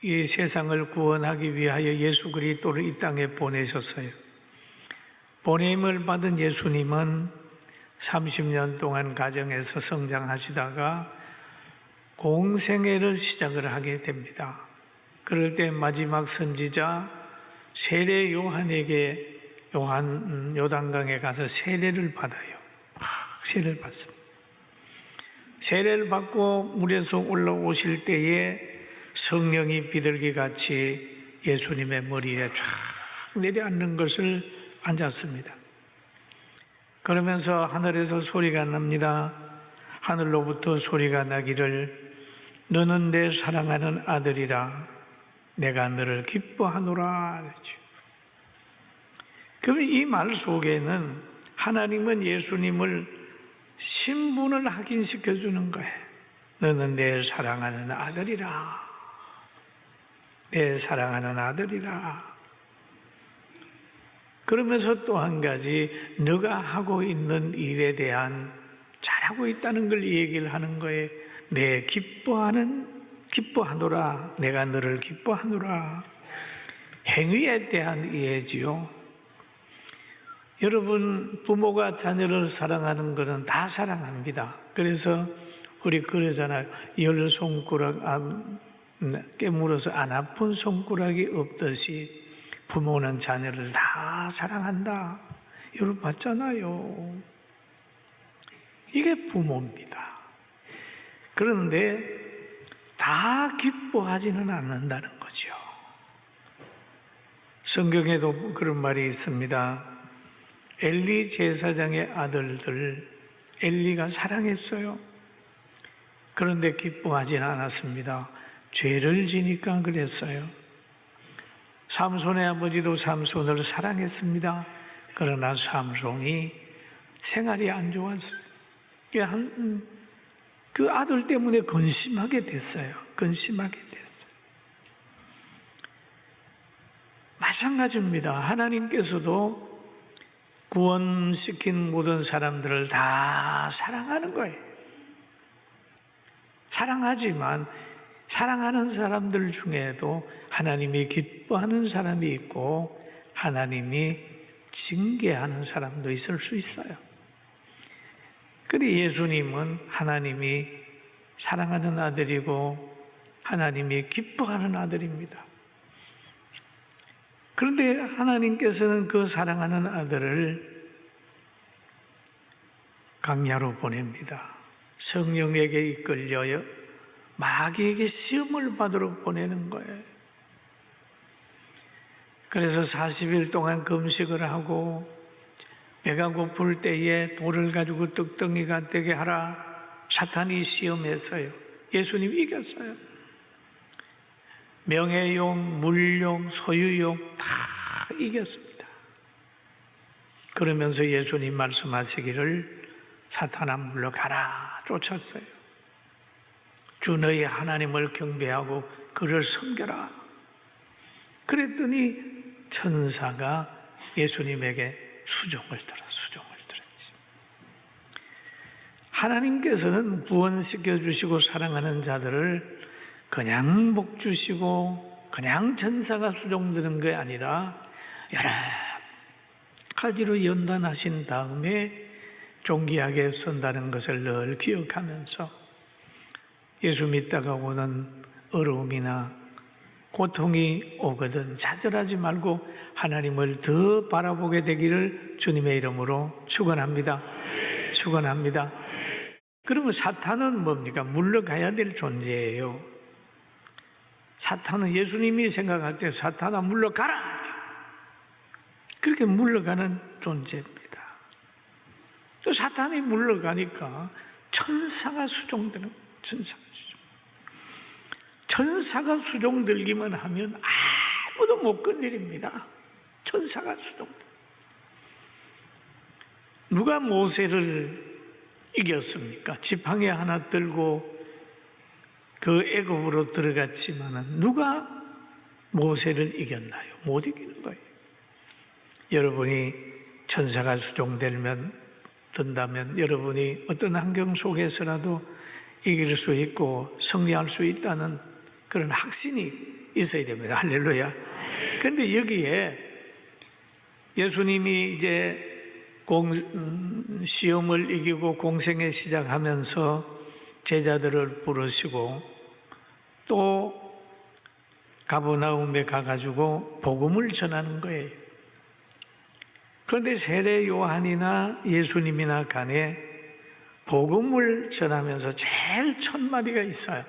이 세상을 구원하기 위하여 예수 그리스도를 이 땅에 보내셨어요. 보냄을 받은 예수님은 30년 동안 가정에서 성장하시다가 공생애를 시작을 하게 됩니다. 그럴 때 마지막 선지자 세례 요한에게 요단강에 가서 세례를 받아요. 세례를 받습니다. 세례를 받고 물에서 올라오실 때에 성령이 비둘기같이 예수님의 머리에 쫙 내려앉는 것을 앉았습니다. 그러면서 하늘에서 소리가 납니다. 하늘로부터 소리가 나기를 너는 내 사랑하는 아들이라 내가 너를 기뻐하노라 그랬죠. 그러면 이 말 속에는 하나님은 예수님을 신분을 확인시켜 주는 거예요. 너는 내 사랑하는 아들이라. 내 사랑하는 아들이라. 그러면서 또 한 가지 너가 하고 있는 일에 대한 잘하고 있다는 걸 얘기를 하는 거예요. 내 기뻐하노라. 내가 너를 기뻐하노라. 행위에 대한 이해지요. 여러분, 부모가 자녀를 사랑하는 것은 다 사랑합니다. 그래서 우리 그러잖아요. 열 손가락 깨물어서 안 아픈 손가락이 없듯이 부모는 자녀를 다 사랑한다. 여러분 맞잖아요. 이게 부모입니다. 그런데 다 기뻐하지는 않는다는 거죠. 성경에도 그런 말이 있습니다. 엘리 제사장의 아들들 엘리가 사랑했어요. 그런데 기뻐하지는 않았습니다. 죄를 지니까 그랬어요. 삼손의 아버지도 삼손을 사랑했습니다. 그러나 삼손이 생활이 안 좋았어요. 그 아들 때문에 근심하게 됐어요. 근심하게 됐어요. 마찬가지입니다. 하나님께서도 구원시킨 모든 사람들을 다 사랑하는 거예요. 사랑하지만 사랑하는 사람들 중에도 하나님이 기뻐하는 사람이 있고 하나님이 징계하는 사람도 있을 수 있어요. 그런데 예수님은 하나님이 사랑하는 아들이고 하나님이 기뻐하는 아들입니다. 그런데 하나님께서는 그 사랑하는 아들을 광야로 보냅니다. 성령에게 이끌려 마귀에게 시험을 받으러 보내는 거예요. 그래서 40일 동안 금식을 하고 배가 고플 때에 돌을 가지고 떡덩이가 되게 하라 사탄이 시험했어요. 예수님 이겼어요. 명예욕, 물욕, 소유욕 다 이겼습니다. 그러면서 예수님 말씀하시기를 사탄아 물러가라 쫓았어요. 주 너희 하나님을 경배하고 그를 섬겨라. 그랬더니 천사가 예수님에게 수종을 들었지. 하나님께서는 구원시켜 주시고 사랑하는 자들을 그냥 복 주시고 그냥 천사가 수종드는 게 아니라 여러 가지로 연단하신 다음에 존귀하게 선다는 것을 늘 기억하면서 예수 믿다가 오는 어려움이나 고통이 오거든 좌절하지 말고 하나님을 더 바라보게 되기를 주님의 이름으로 축원합니다. 축원합니다. 그러면 사탄은 뭡니까? 물러가야 될 존재예요. 사탄은 예수님이 생각할 때 사탄아 물러가라 그렇게 물러가는 존재입니다. 또 사탄이 물러가니까 천사가 수종되는 천사가 수종들기만 하면 아무도 못 건드립니다. 천사가 수종들. 누가 모세를 이겼습니까? 지팡이 하나 들고 그 애굽으로 들어갔지만은 누가 모세를 이겼나요? 못 이기는 거예요. 여러분이 천사가 수종된다면 여러분이 어떤 환경 속에서라도 이길 수 있고 승리할 수 있다는 그런 확신이 있어야 됩니다. 할렐루야. 그런데 여기에 예수님이 이제 시험을 이기고 공생에 시작하면서 제자들을 부르시고 또 가버나움에 가가지고 복음을 전하는 거예요. 그런데 세례 요한이나 예수님이나 간에 복음을 전하면서 제일 첫 마디가 있어요.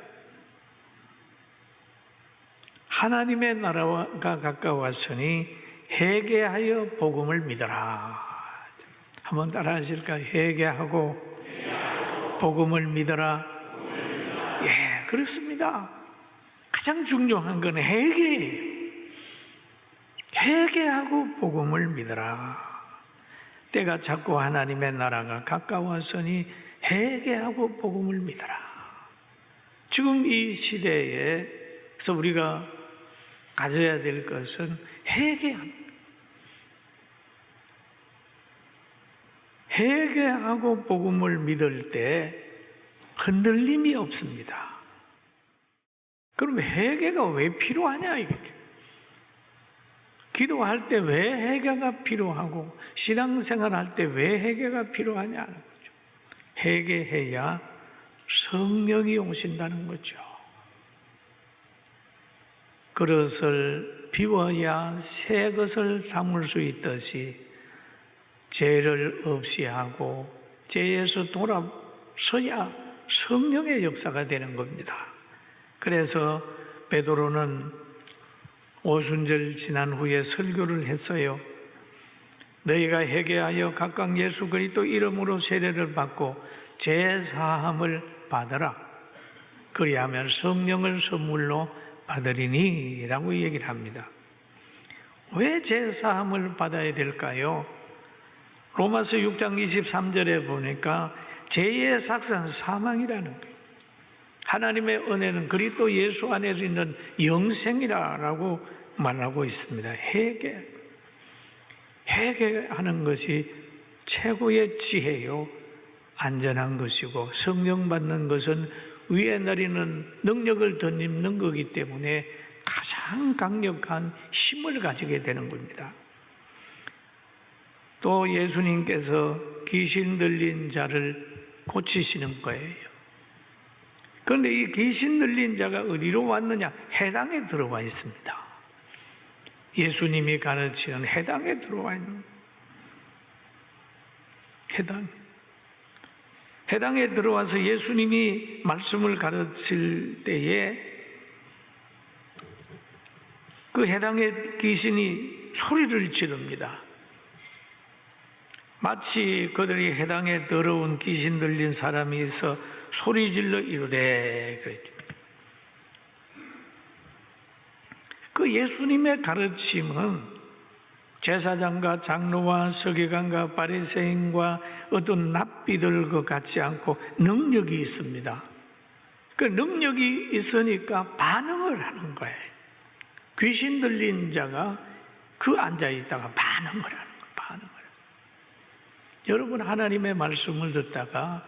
하나님의 나라가 가까웠으니 회개하여 복음을 믿어라. 한번 따라 하실까요? 회개하고 복음을 믿어라. 예, 그렇습니다. 가장 중요한 건 회개예요. 회개하고 복음을 믿어라. 때가 자꾸 하나님의 나라가 가까웠으니 회개하고 복음을 믿어라. 지금 이 시대에서 우리가 가져야 될 것은 회개하고 복음을 믿을 때 흔들림이 없습니다. 그럼 회개가 왜 필요하냐 이거죠. 기도할 때 왜 회개가 필요하고 신앙생활 할 때 왜 회개가 필요하냐는 거죠. 회개해야 성령이 오신다는 거죠. 그릇을 비워야 새 것을 담을 수 있듯이 죄를 없이 하고 죄에서 돌아서야 성령의 역사가 되는 겁니다. 그래서 베드로는 오순절 지난 후에 설교를 했어요. 너희가 회개하여 각각 예수 그리스도 이름으로 세례를 받고 죄 사함을 받으라. 그리하면 성령을 선물로 받으리니 라고 얘기를 합니다. 왜 죄 사함을 받아야 될까요? 로마서 6장 23절에 보니까 죄의 삭은 사망이라는 거예요. 하나님의 은혜는 그리스도 예수 안에서 있는 영생이라고 말하고 있습니다. 회개하는 것이 최고의 지혜요, 안전한 것이고 성령 받는 것은 위에 내리는 능력을 덧입는 거기 때문에 가장 강력한 힘을 가지게 되는 겁니다. 또 예수님께서 귀신 들린 자를 고치시는 거예요. 그런데 이 귀신 들린 자가 어디로 왔느냐? 해당에 들어와 있습니다. 예수님이 가르치는 해당에 들어와 있는 거예요. 해당에 들어와서 예수님이 말씀을 가르칠 때에 그 해당의 귀신이 소리를 지릅니다. 마치 그들이 해당에 더러운 귀신 들린 사람이 있어 소리질러 이르되 그랬죠. 그 예수님의 가르침은 제사장과 장로와 서기관과 바리새인과 어떤 납비들 같지 않고 능력이 있습니다. 그 능력이 있으니까 반응을 하는 거예요. 귀신 들린 자가 그 앉아 있다가 반응을 하는 거예요. 여러분, 하나님의 말씀을 듣다가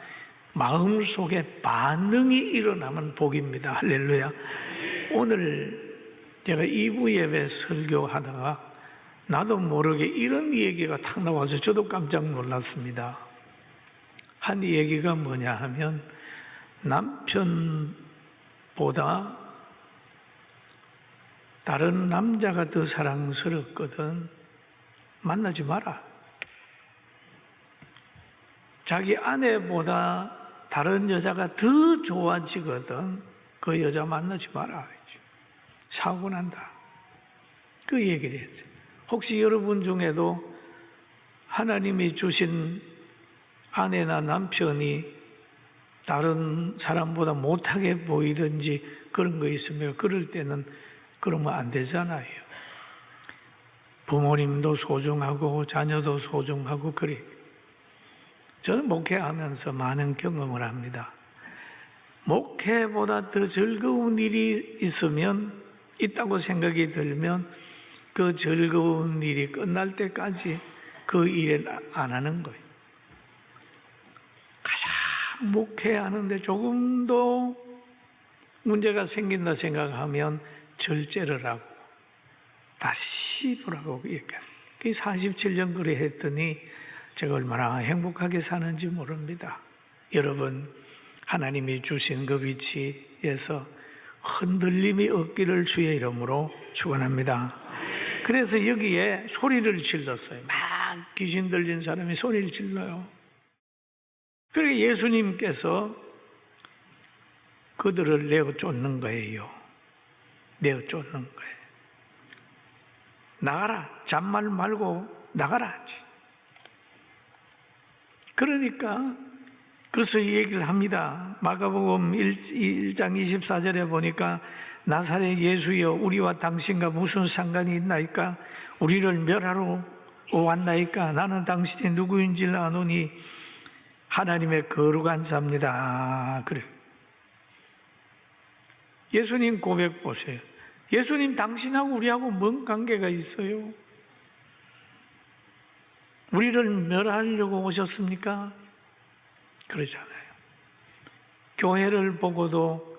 마음속에 반응이 일어나면 복입니다. 할렐루야. 오늘 제가 2부 예배 설교하다가 나도 모르게 이런 얘기가 탁 나와서 저도 깜짝 놀랐습니다. 한 얘기가 뭐냐 하면 남편보다 다른 남자가 더 사랑스럽거든. 만나지 마라. 자기 아내보다 다른 여자가 더 좋아지거든. 그 여자 만나지 마라. 사고 난다. 그 얘기를 했어요. 혹시 여러분 중에도 하나님이 주신 아내나 남편이 다른 사람보다 못하게 보이든지 그런 거 있으면 그럴 때는 그러면 안 되잖아요. 부모님도 소중하고 자녀도 소중하고 그래. 저는 목회하면서 많은 경험을 합니다. 목회보다 더 즐거운 일이 있다고 생각이 들면 그 즐거운 일이 끝날 때까지 그 일을 안 하는 거예요. 가장 목회하는데 조금 더 문제가 생긴다 생각하면 절제를 하고 다시 보라고 얘기합니다. 47년 그래 했더니 제가 얼마나 행복하게 사는지 모릅니다. 여러분, 하나님이 주신 그 위치에서 흔들림이 없기를 주의 이름으로 축원합니다. 그래서 여기에 소리를 질렀어요. 막 귀신 들린 사람이 소리를 질러요. 그러니까 예수님께서 그들을 내어 쫓는 거예요. 내어 쫓는 거예요. 나가라. 잔말 말고 나가라 하지. 그러니까 그래서 이 얘기를 합니다. 마가복음 1장 24절에 보니까 나사렛 예수여 우리와 당신과 무슨 상관이 있나이까? 우리를 멸하러 왔나이까? 나는 당신이 누구인지 아노니 하나님의 거룩한 자입니다. 그래. 예수님 고백 보세요. 예수님 당신하고 우리하고 뭔 관계가 있어요? 우리를 멸하려고 오셨습니까? 그러잖아요. 교회를 보고도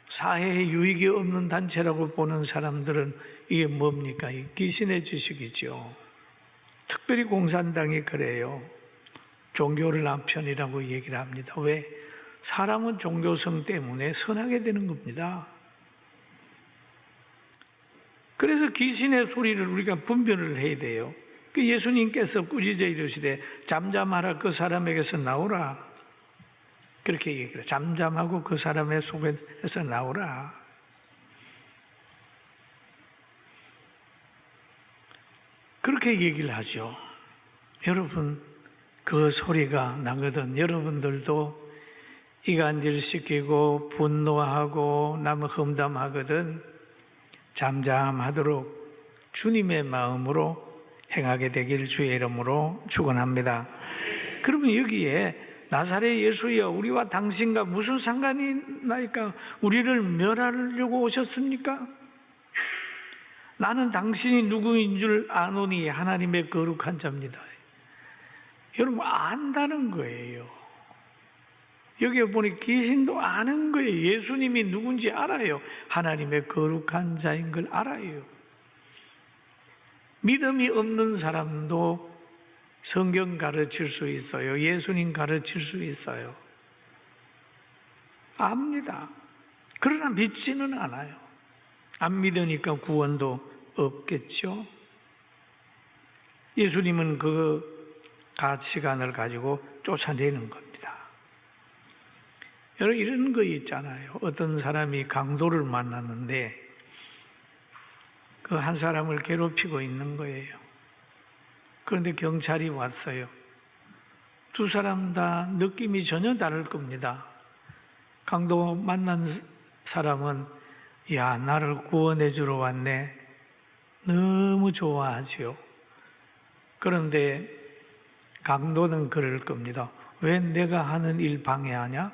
사회에 유익이 없는 단체라고 보는 사람들은 이게 뭡니까? 귀신의 지식이죠. 특별히 공산당이 그래요. 종교를 남편이라고 얘기를 합니다. 왜? 사람은 종교성 때문에 선하게 되는 겁니다. 그래서 귀신의 소리를 우리가 분별을 해야 돼요. 예수님께서 꾸짖어 이르시되 잠잠하라 그 사람에게서 나오라. 그렇게 얘기를 해요. 잠잠하고 그 사람의 속에서 나오라. 그렇게 얘기를 하죠. 여러분, 그 소리가 나거든 여러분들도 이간질시키고 분노하고 남을 험담하거든 잠잠하도록 주님의 마음으로 행하게 되길 주의 이름으로 축원합니다. 그러면 여기에 나사렛 예수여 우리와 당신과 무슨 상관이 나니까? 우리를 멸하려고 오셨습니까? 나는 당신이 누구인 줄 아노니 하나님의 거룩한 자입니다. 여러분 안다는 거예요. 여기에 보니 귀신도 아는 거예요. 예수님이 누군지 알아요. 하나님의 거룩한 자인 걸 알아요. 믿음이 없는 사람도 성경 가르칠 수 있어요. 예수님 가르칠 수 있어요. 압니다. 그러나 믿지는 않아요. 안 믿으니까 구원도 없겠죠. 예수님은 그 가치관을 가지고 쫓아내는 겁니다. 여러분 이런 거 있잖아요. 어떤 사람이 강도를 만났는데 그 한 사람을 괴롭히고 있는 거예요. 그런데 경찰이 왔어요. 두 사람 다 느낌이 전혀 다를 겁니다. 강도 만난 사람은 야 나를 구원해 주러 왔네. 너무 좋아하지요. 그런데 강도는 그럴 겁니다. 왜 내가 하는 일 방해하냐?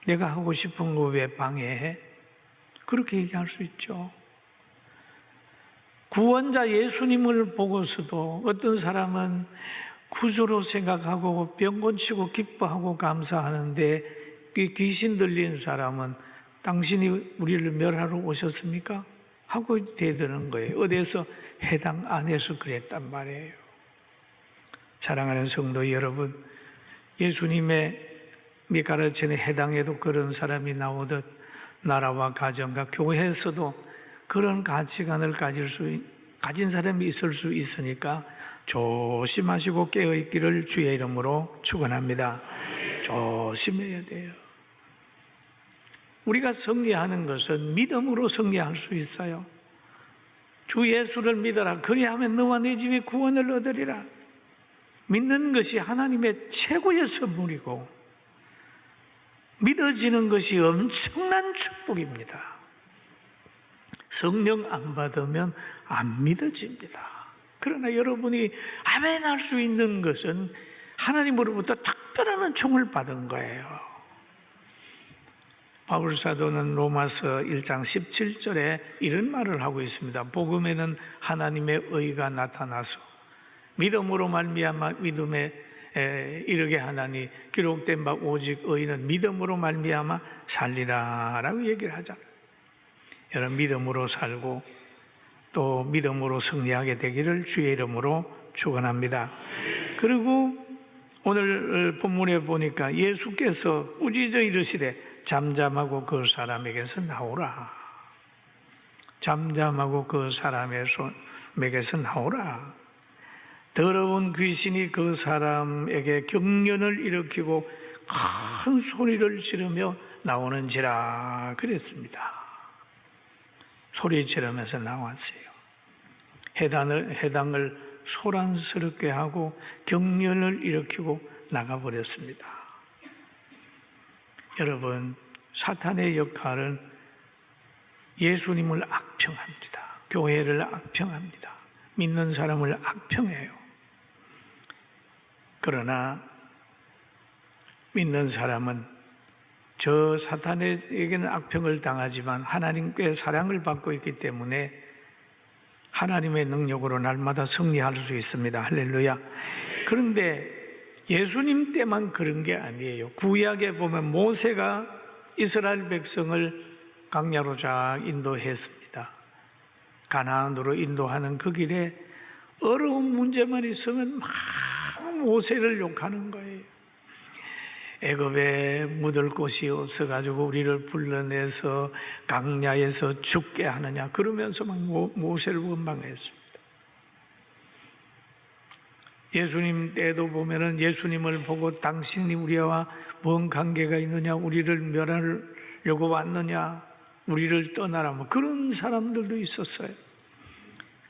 내가 하고 싶은 거 왜 방해해? 그렇게 얘기할 수 있죠. 구원자 예수님을 보고서도 어떤 사람은 구주로 생각하고 병곤치고 기뻐하고 감사하는데 귀신 들린 사람은 당신이 우리를 멸하러 오셨습니까? 하고 대드는 거예요. 어디에서 해당 안 해서 그랬단 말이에요. 사랑하는 성도 여러분, 예수님의 가르침에 해당해도 그런 사람이 나오듯 나라와 가정과 교회에서도 그런 가치관을 가진 사람이 있을 수 있으니까 조심하시고 깨어있기를 주의 이름으로 축원합니다. 조심해야 돼요. 우리가 승리하는 것은 믿음으로 승리할 수 있어요. 주 예수를 믿어라. 그리하면 너와 네 집이 구원을 얻으리라. 믿는 것이 하나님의 최고의 선물이고 믿어지는 것이 엄청난 축복입니다. 성령 안 받으면 안 믿어집니다. 그러나 여러분이 아멘 할 수 있는 것은 하나님으로부터 특별한 은총을 받은 거예요. 바울 사도는 로마서 1장 17절에 이런 말을 하고 있습니다. 복음에는 하나님의 의가 나타나서 믿음으로 말미암아 믿음의 이르게 하나니 기록된 바 오직 의인은 믿음으로 말미암아 살리라라고 얘기를 하잖아요. 여러분, 믿음으로 살고 또 믿음으로 승리하게 되기를 주의 이름으로 축원합니다. 그리고 오늘 본문에 보니까 예수께서 꾸짖어 이르시되 잠잠하고 그 사람에게서 나오라. 잠잠하고 그 사람에게서 나오라. 더러운 귀신이 그 사람에게 경련을 일으키고 큰 소리를 지르며 나오는지라 그랬습니다. 소리 지르면서 나왔어요. 해당을 소란스럽게 하고 경련을 일으키고 나가버렸습니다. 여러분, 사탄의 역할은 예수님을 악평합니다. 교회를 악평합니다. 믿는 사람을 악평해요. 그러나 믿는 사람은 저 사탄에게는 악평을 당하지만 하나님께 사랑을 받고 있기 때문에 하나님의 능력으로 날마다 승리할 수 있습니다. 할렐루야. 그런데 예수님 때만 그런 게 아니에요. 구약에 보면 모세가 이스라엘 백성을 광야로 쫙 인도했습니다. 가나안으로 인도하는 그 길에 어려운 문제만 있으면 막 모세를 욕하는 거예요. 애굽에 묻을 곳이 없어가지고 우리를 불러내서 광야에서 죽게 하느냐 그러면서 막 모세를 원망했습니다. 예수님 때도 보면은 예수님을 보고 당신이 우리와 뭔 관계가 있느냐, 우리를 멸하려고 왔느냐, 우리를 떠나라, 뭐 그런 사람들도 있었어요.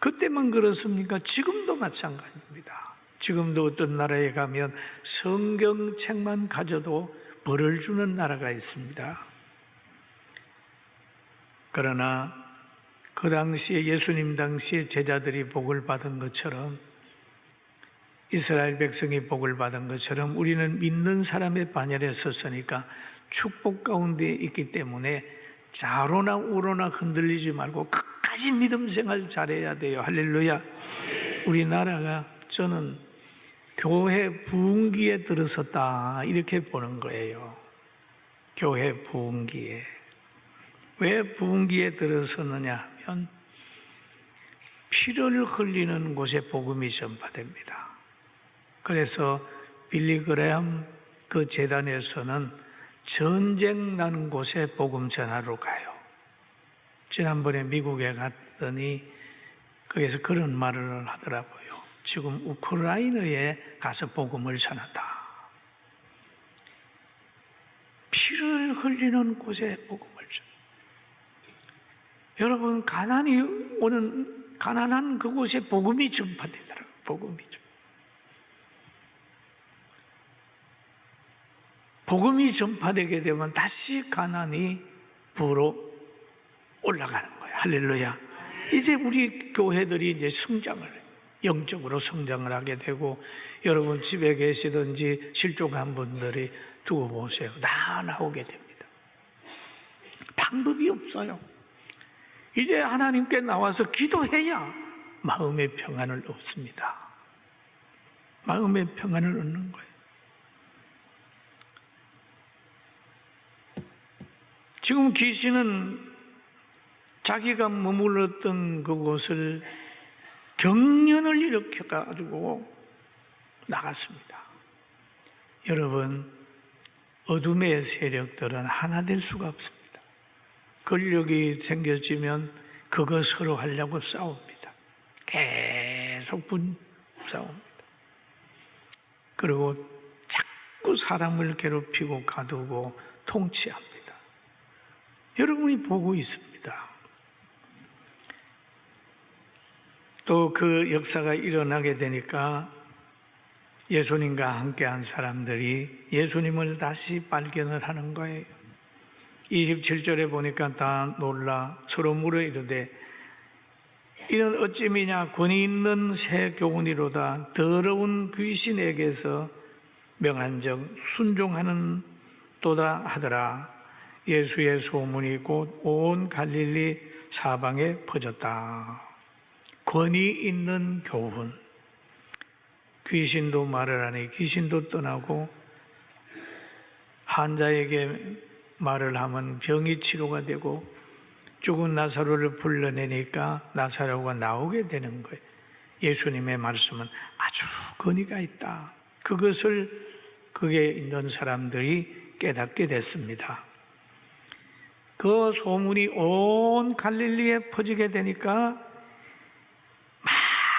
그때만 그렇습니까? 지금도 마찬가지입니다. 지금도 어떤 나라에 가면 성경책만 가져도 벌을 주는 나라가 있습니다. 그러나 그 당시에 예수님 당시에 제자들이 복을 받은 것처럼, 이스라엘 백성이 복을 받은 것처럼 우리는 믿는 사람의 반열에 섰으니까 축복 가운데 있기 때문에 좌로나 우로나 흔들리지 말고 끝까지 믿음 생활 잘해야 돼요. 할렐루야. 우리나라가 저는 교회 부흥기에 들어섰다 이렇게 보는 거예요. 교회 부흥기에. 왜 부흥기에 들어섰느냐 하면 피를 흘리는 곳에 복음이 전파됩니다. 그래서 빌리 그레엄 그 재단에서는 전쟁 나는 곳에 복음 전하러 가요. 지난번에 미국에 갔더니 거기서 그런 말을 하더라고요. 지금 우크라이나에 가서 복음을 전한다. 피를 흘리는 곳에 복음을 전. 여러분, 가난한 그곳에 복음이 전파되더라고요. 복음이 전파되게 되면 다시 가난이 부로 올라가는 거예요. 할렐루야. 이제 우리 교회들이 이제 영적으로 성장을 하게 되고, 여러분 집에 계시든지 실족한 분들이 두고 보세요. 다 나오게 됩니다. 방법이 없어요. 이제 하나님께 나와서 기도해야 마음의 평안을 얻습니다. 마음의 평안을 얻는 거예요. 지금 귀신은 자기가 머물렀던 그곳을 경련을 일으켜가지고 나갔습니다. 여러분, 어둠의 세력들은 하나 될 수가 없습니다. 권력이 생겨지면 그거 서로 하려고 싸웁니다. 계속 싸웁니다. 그리고 자꾸 사람을 괴롭히고 가두고 통치합니다. 여러분이 보고 있습니다. 또 그 역사가 일어나게 되니까 예수님과 함께한 사람들이 예수님을 다시 발견을 하는 거예요. 27절에 보니까 다 놀라 서로 물어 이르되 이는 어찌미냐 권위 있는 새 교훈이로다. 더러운 귀신에게서 명한적 순종하는 도다 하더라. 예수의 소문이 곧 온 갈릴리 사방에 퍼졌다. 권위 있는 교훈. 귀신도 말을 하니 귀신도 떠나고, 환자에게 말을 하면 병이 치료가 되고, 죽은 나사로를 불러내니까 나사로가 나오게 되는 거예요. 예수님의 말씀은 아주 권위가 있다. 그것을 거기에 있는 사람들이 깨닫게 됐습니다. 그 소문이 온 갈릴리에 퍼지게 되니까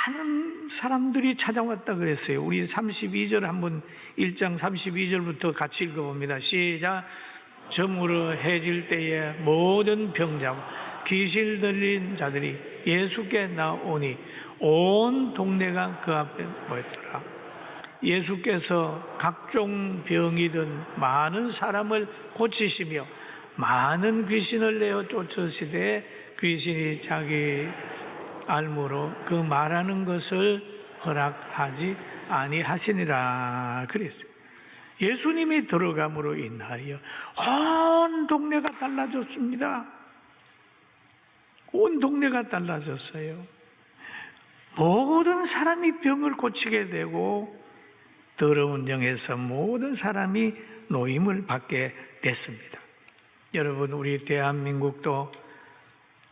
많은 사람들이 찾아왔다 그랬어요. 우리 32절 한번 1장 32절부터 같이 읽어봅니다. 시작. 저물어 해질 때에 모든 병자와 귀신 들린 자들이 예수께 나오니 온 동네가 그 앞에 모였더라. 예수께서 각종 병이든 많은 사람을 고치시며 많은 귀신을 내어 쫓으시되 귀신이 자기 알므로 그 말하는 것을 허락하지 아니하시니라 그랬어요. 예수님이 들어감으로 인하여 온 동네가 달라졌습니다. 온 동네가 달라졌어요. 모든 사람이 병을 고치게 되고 더러운 영에서 모든 사람이 노임을 받게 됐습니다. 여러분, 우리 대한민국도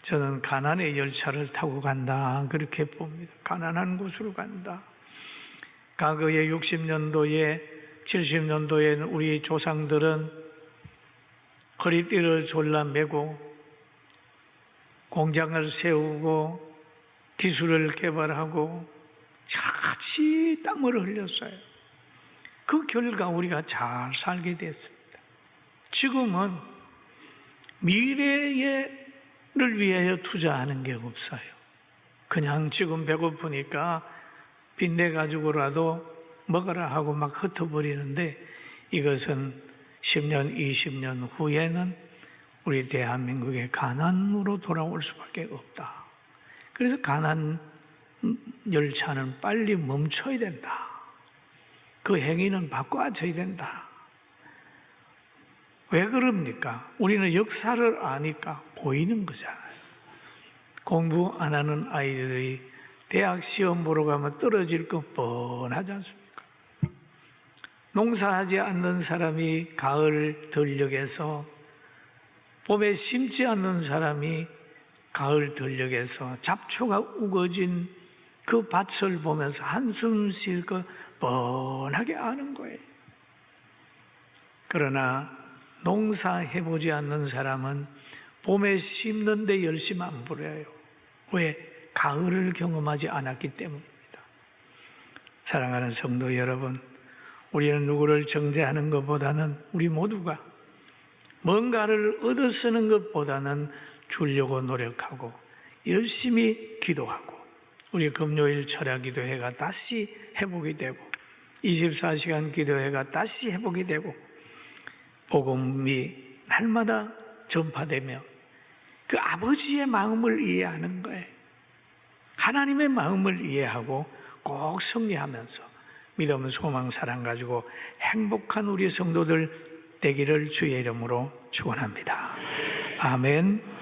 저는 가난의 열차를 타고 간다 그렇게 봅니다. 가난한 곳으로 간다. 과거에 60년도에 70년도에는 우리 조상들은 허리띠를 졸라매고 공장을 세우고 기술을 개발하고 같이 땀을 흘렸어요. 그 결과 우리가 잘 살게 됐습니다. 지금은 미래를 위하여 투자하는 게 없어요. 그냥 지금 배고프니까 빚내 가지고라도 먹어라 하고 막 흩어버리는데, 이것은 10년, 20년 후에는 우리 대한민국의 가난으로 돌아올 수밖에 없다. 그래서 가난 열차는 빨리 멈춰야 된다. 그 행위는 바꿔줘야 된다. 왜 그럽니까? 우리는 역사를 아니까 보이는 거잖아요. 공부 안 하는 아이들이 대학 시험 보러 가면 떨어질 거 뻔하지 않습니까? 농사하지 않는 사람이 가을 들녘에서, 봄에 심지 않는 사람이 가을 들녘에서 잡초가 우거진 그 밭을 보면서 한숨 쉴 거 뻔하게 아는 거예요. 그러나 농사해보지 않는 사람은 봄에 심는데 열심 안 부려요. 왜? 가을을 경험하지 않았기 때문입니다. 사랑하는 성도 여러분, 우리는 누구를 정죄하는 것보다는 우리 모두가 뭔가를 얻어 쓰는 것보다는 주려고 노력하고 열심히 기도하고, 우리 금요일 철야 기도회가 다시 회복이 되고 24시간 기도회가 다시 회복이 되고 복음이 날마다 전파되며 그 아버지의 마음을 이해하는 거예요. 하나님의 마음을 이해하고 꼭 승리하면서 믿음, 소망, 사랑 가지고 행복한 우리 성도들 되기를 주의 이름으로 축원합니다. 아멘.